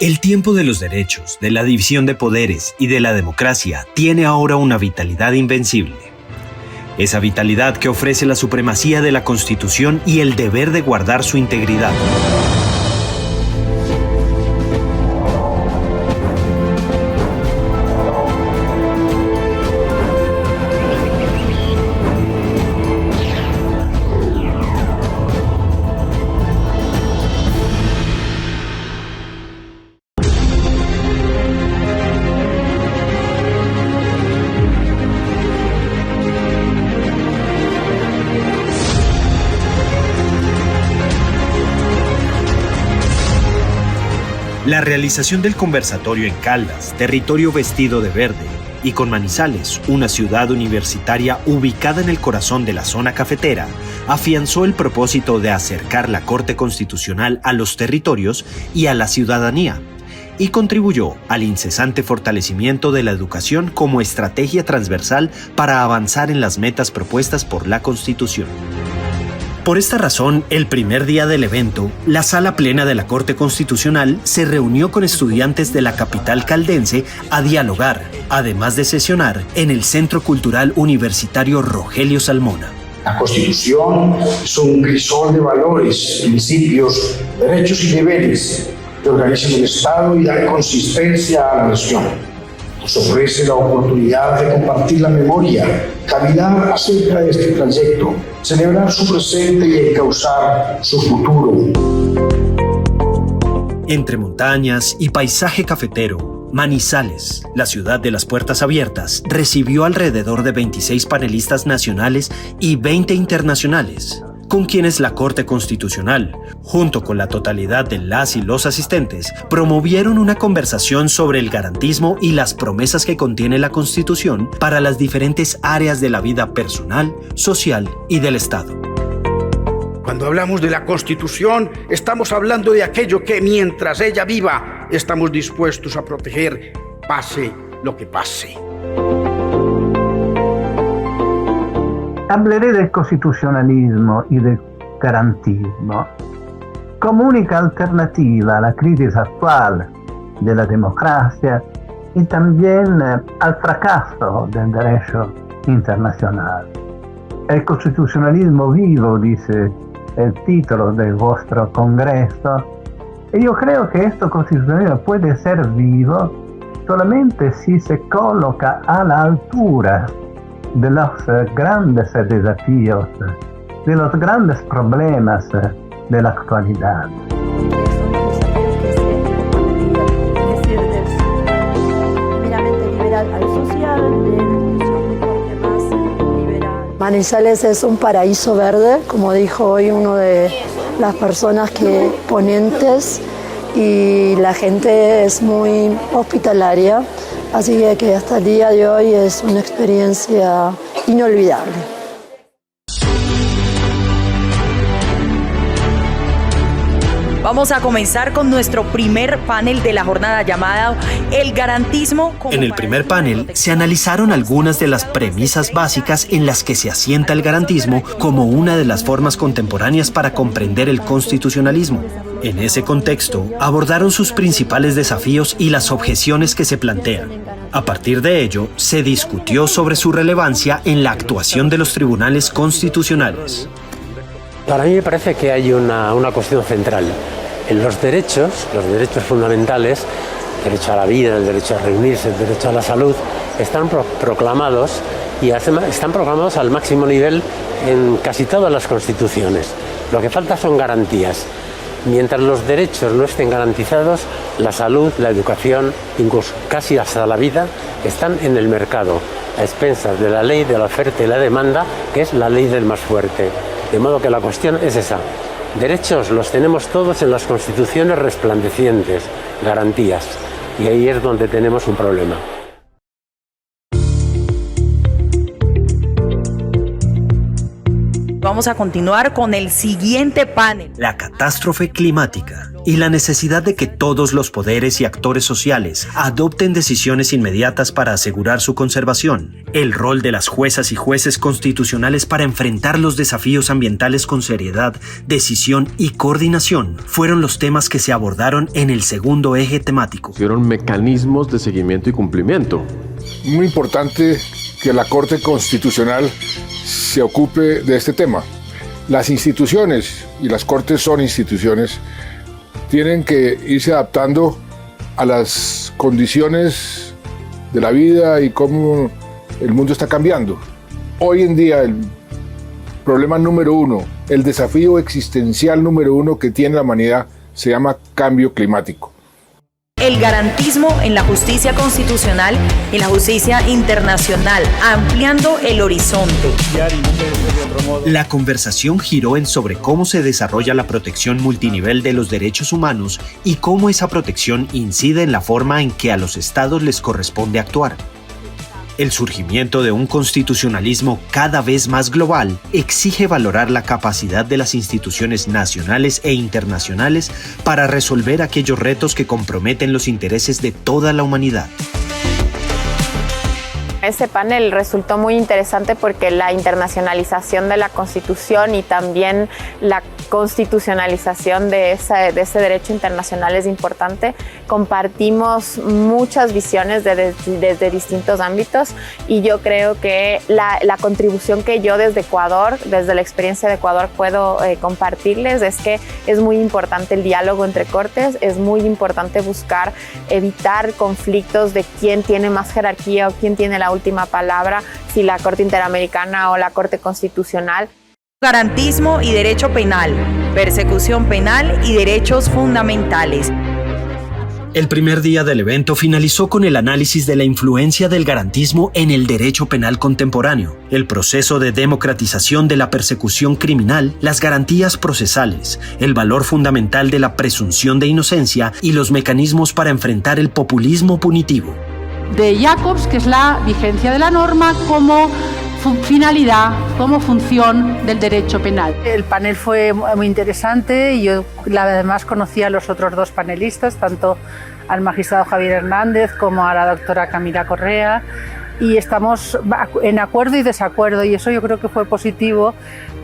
El tiempo de los derechos, de la división de poderes y de la democracia tiene ahora una vitalidad invencible. Esa vitalidad que ofrece la supremacía de la Constitución y el deber de guardar su integridad. La realización del conversatorio en Caldas, territorio vestido de verde, y con Manizales, una ciudad universitaria ubicada en el corazón de la zona cafetera, afianzó el propósito de acercar la Corte Constitucional a los territorios y a la ciudadanía, y contribuyó al incesante fortalecimiento de la educación como estrategia transversal para avanzar en las metas propuestas por la Constitución. Por esta razón, el primer día del evento, la sala plena de la Corte Constitucional se reunió con estudiantes de la capital caldense a dialogar, además de sesionar en el Centro Cultural Universitario Rogelio Salmona. La Constitución es un crisol de valores, principios, derechos y deberes que organizan el Estado y dan consistencia a la nación. Nos ofrece la oportunidad de compartir la memoria, caminar acerca de este trayecto, celebrar su presente y encauzar su futuro. Entre montañas y paisaje cafetero, Manizales, la ciudad de las puertas abiertas, recibió alrededor de 26 panelistas nacionales y 20 internacionales, con quienes la Corte Constitucional, junto con la totalidad de las y los asistentes, promovieron una conversación sobre el garantismo y las promesas que contiene la Constitución para las diferentes áreas de la vida personal, social y del Estado. Cuando hablamos de la Constitución, estamos hablando de aquello que mientras ella viva, estamos dispuestos a proteger, pase lo que pase. Hablaré del constitucionalismo y del garantismo como única alternativa a la crisis actual de la democracia y también al fracaso del derecho internacional. El constitucionalismo vivo, dice el título de vuestro congreso, y yo creo que este constitucionalismo puede ser vivo solamente si se coloca a la altura de los grandes desafíos, de los grandes problemas de la actualidad. Es decir, del meramente liberal al social, de un corte más liberal. Manizales es un paraíso verde, como dijo hoy uno de las personas que ponentes, y la gente es muy hospitalaria. Así que hasta el día de hoy es una experiencia inolvidable. Vamos a comenzar con nuestro primer panel de la jornada llamado El Garantismo. En el primer panel se analizaron algunas de las premisas básicas en las que se asienta el garantismo como una de las formas contemporáneas para comprender el constitucionalismo. En ese contexto, abordaron sus principales desafíos y las objeciones que se plantean. A partir de ello, se discutió sobre su relevancia en la actuación de los tribunales constitucionales. Para mí me parece que hay una cuestión central. En los derechos fundamentales, el derecho a la vida, el derecho a reunirse, el derecho a la salud, están proclamados y están proclamados al máximo nivel en casi todas las constituciones. Lo que falta son garantías. Mientras los derechos no estén garantizados, la salud, la educación, incluso casi hasta la vida, están en el mercado, a expensas de la ley de la oferta y la demanda, que es la ley del más fuerte. De modo que la cuestión es esa. Derechos los tenemos todos en las constituciones resplandecientes, garantías. Y ahí es donde tenemos un problema. vamos a continuar con el siguiente panel. La catástrofe climática y la necesidad de que todos los poderes y actores sociales adopten decisiones inmediatas para asegurar su conservación. El rol de las juezas y jueces constitucionales para enfrentar los desafíos ambientales con seriedad, decisión y coordinación fueron los temas que se abordaron en el segundo eje temático. Fueron mecanismos de seguimiento y cumplimiento. Muy importante que la Corte Constitucional se ocupe de este tema. Las instituciones, y las Cortes son instituciones, tienen que irse adaptando a las condiciones de la vida y cómo el mundo está cambiando. Hoy en día el problema número uno, el desafío existencial número uno que tiene la humanidad se llama cambio climático. El garantismo en la justicia constitucional y la justicia internacional, ampliando el horizonte. La conversación giró en sobre cómo se desarrolla la protección multinivel de los derechos humanos y cómo esa protección incide en la forma en que a los estados les corresponde actuar. El surgimiento de un constitucionalismo cada vez más global exige valorar la capacidad de las instituciones nacionales e internacionales para resolver aquellos retos que comprometen los intereses de toda la humanidad. Este panel resultó muy interesante porque la internacionalización de la Constitución y también la constitucionalización de ese derecho internacional es importante. Compartimos muchas visiones desde distintos ámbitos y yo creo que la contribución que yo desde Ecuador, desde la experiencia de Ecuador puedo compartirles es que es muy importante el diálogo entre cortes, es muy importante buscar evitar conflictos de quién tiene más jerarquía o quién tiene la última palabra, si la Corte Interamericana o la Corte Constitucional. Garantismo y derecho penal, persecución penal y derechos fundamentales. El primer día del evento finalizó con el análisis de la influencia del garantismo en el derecho penal contemporáneo, el proceso de democratización de la persecución criminal, las garantías procesales, el valor fundamental de la presunción de inocencia y los mecanismos para enfrentar el populismo punitivo. De Jacobs, que es la vigencia de la norma como finalidad, como función del derecho penal. El panel fue muy interesante y yo además conocí a los otros dos panelistas, tanto al magistrado Javier Hernández como a la doctora Camila Correa, y estamos en acuerdo y desacuerdo, y eso yo creo que fue positivo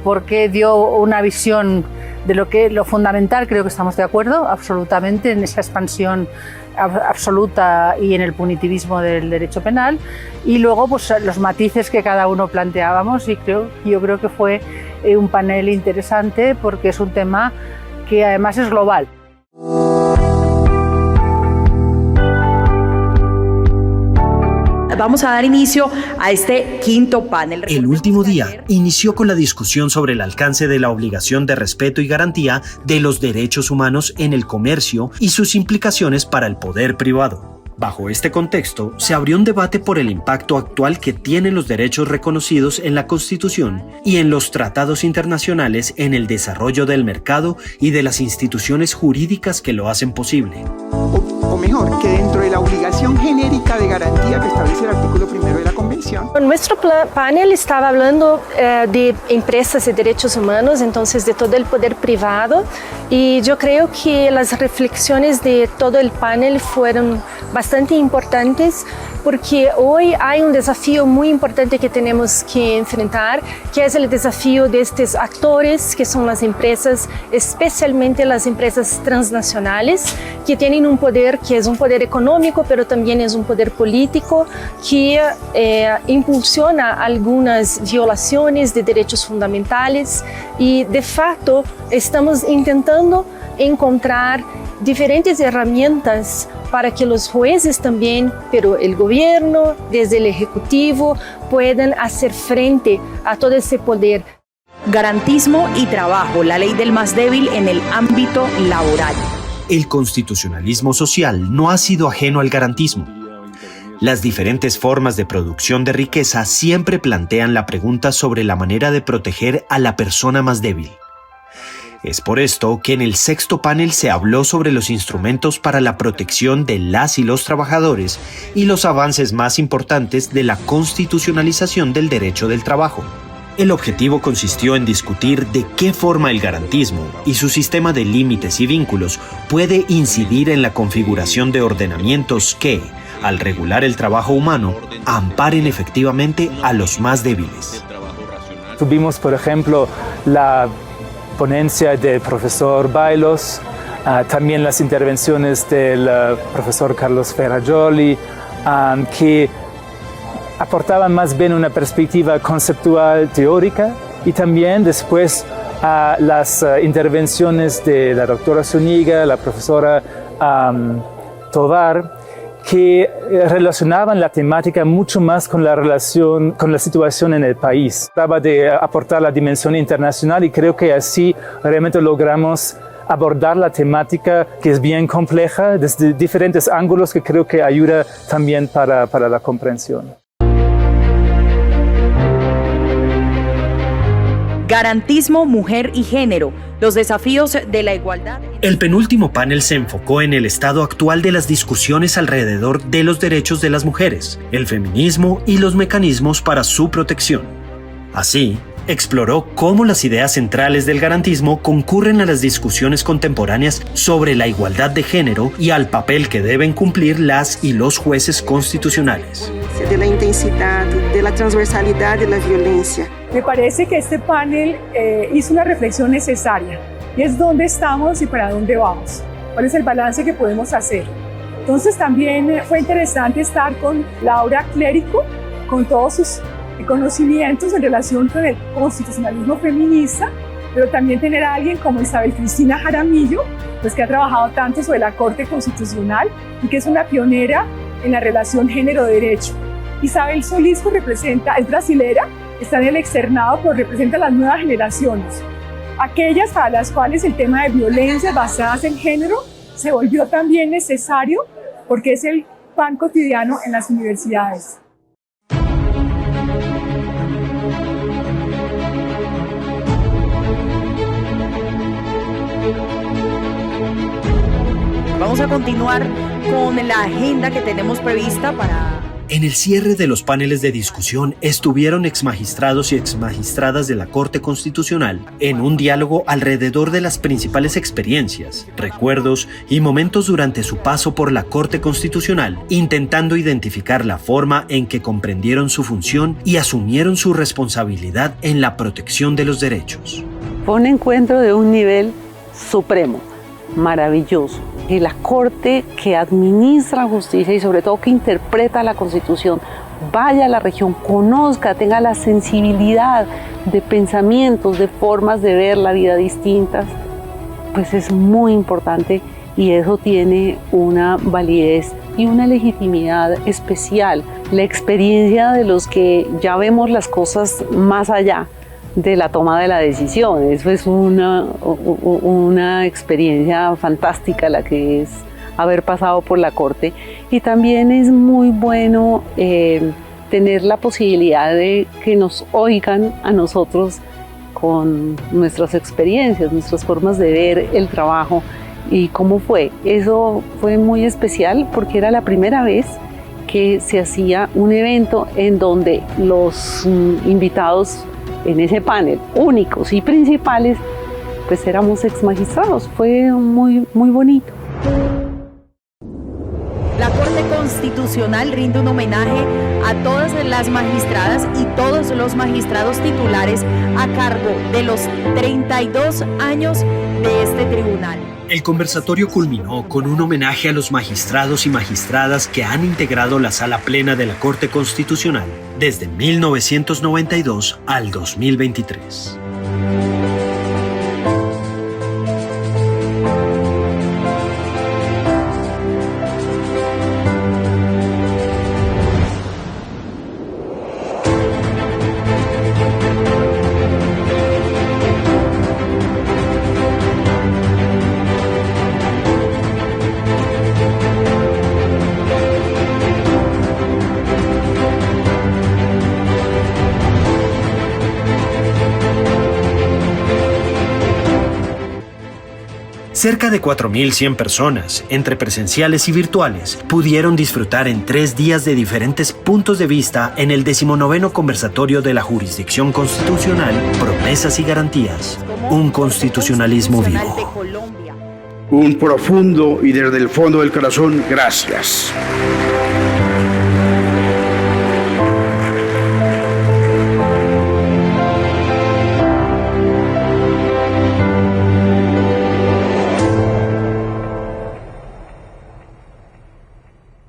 porque dio una visión de lo fundamental. Creo que estamos de acuerdo absolutamente en esa expansión absoluta y en el punitivismo del derecho penal, y luego pues los matices que cada uno planteábamos, y yo creo que fue un panel interesante porque es un tema que además es global. Vamos a dar inicio a este quinto panel. El último día inició con la discusión sobre el alcance de la obligación de respeto y garantía de los derechos humanos en el comercio y sus implicaciones para el poder privado. Bajo este contexto, se abrió un debate por el impacto actual que tienen los derechos reconocidos en la Constitución y en los tratados internacionales en el desarrollo del mercado y de las instituciones jurídicas que lo hacen posible. O mejor, que dentro de la obligación genérica de garantía que establece el artículo 1 de la Convención. Nuestro panel estaba hablando de empresas de derechos humanos, entonces de todo el poder privado, y yo creo que las reflexiones de todo el panel fueron bastante importantes porque hoy hay un desafío muy importante que tenemos que enfrentar, que es el desafío de estos actores que son las empresas, especialmente las empresas transnacionales, que tienen un poder que es un poder económico, pero también es un poder político que impulsiona algunas violaciones de derechos fundamentales, y de facto estamos intentando encontrar diferentes herramientas para que los jueces también, pero el gobierno, desde el ejecutivo, puedan hacer frente a todo ese poder. Garantismo y trabajo, la ley del más débil en el ámbito laboral. El constitucionalismo social no ha sido ajeno al garantismo. Las diferentes formas de producción de riqueza siempre plantean la pregunta sobre la manera de proteger a la persona más débil. Es por esto que en el sexto panel se habló sobre los instrumentos para la protección de las y los trabajadores y los avances más importantes de la constitucionalización del derecho del trabajo. El objetivo consistió en discutir de qué forma el garantismo y su sistema de límites y vínculos puede incidir en la configuración de ordenamientos que, al regular el trabajo humano, amparen efectivamente a los más débiles. Tuvimos, por ejemplo, la ponencia del profesor Bailos, también las intervenciones del profesor Carlos Ferrajoli, que aportaban más bien una perspectiva conceptual teórica, y también después las intervenciones de la doctora Zúñiga, la profesora Tovar, que relacionaban la temática mucho más con la relación, con la situación en el país. Trataba de aportar la dimensión internacional y creo que así realmente logramos abordar la temática, que es bien compleja, desde diferentes ángulos, que creo que ayuda también para la comprensión. Garantismo, mujer y género, los desafíos de la igualdad. El penúltimo panel se enfocó en el estado actual de las discusiones alrededor de los derechos de las mujeres, el feminismo y los mecanismos para su protección. Así, exploró cómo las ideas centrales del garantismo concurren a las discusiones contemporáneas sobre la igualdad de género y al papel que deben cumplir las y los jueces constitucionales. De la intensidad, de la transversalidad de la violencia. Me parece que este panel hizo una reflexión necesaria, y es dónde estamos y para dónde vamos, cuál es el balance que podemos hacer. Entonces también fue interesante estar con Laura Clérico, con todos sus conocimientos en relación con el constitucionalismo feminista, pero también tener a alguien como Isabel Cristina Jaramillo, pues que ha trabajado tanto sobre la Corte Constitucional y que es una pionera en la relación género-derecho. Isabel Solís, pues es brasilera, está en el externado, pero representa a las nuevas generaciones, aquellas para las cuales el tema de violencias basadas en género se volvió también necesario porque es el pan cotidiano en las universidades. Vamos a continuar con la agenda que tenemos prevista para... En el cierre de los paneles de discusión estuvieron exmagistrados y exmagistradas de la Corte Constitucional en un diálogo alrededor de las principales experiencias, recuerdos y momentos durante su paso por la Corte Constitucional, intentando identificar la forma en que comprendieron su función y asumieron su responsabilidad en la protección de los derechos. Fue un encuentro de un nivel supremo, maravilloso. Que la Corte que administra justicia y sobre todo que interpreta la Constitución vaya a la región, conozca, tenga la sensibilidad de pensamientos, de formas de ver la vida distintas, pues es muy importante y eso tiene una validez y una legitimidad especial. La experiencia de los que ya vemos las cosas más allá de la toma de la decisión. Eso es una experiencia fantástica la que es haber pasado por la Corte, y también es muy bueno tener la posibilidad de que nos oigan a nosotros con nuestras experiencias, nuestras formas de ver el trabajo y cómo fue. Eso fue muy especial porque era la primera vez que se hacía un evento en donde los invitados en ese panel, únicos y principales, pues éramos exmagistrados. Fue muy, muy bonito. La Corte Constitucional rinde un homenaje a todas las magistradas y todos los magistrados titulares a cargo de los 32 años de este tribunal. El conversatorio culminó con un homenaje a los magistrados y magistradas que han integrado la Sala Plena de la Corte Constitucional desde 1992 al 2023. Cerca de 4.100 personas, entre presenciales y virtuales, pudieron disfrutar en 3 días de diferentes puntos de vista en el 19º conversatorio de la Jurisdicción Constitucional, Promesas y Garantías. Un constitucionalismo vivo. Un profundo y desde el fondo del corazón, gracias.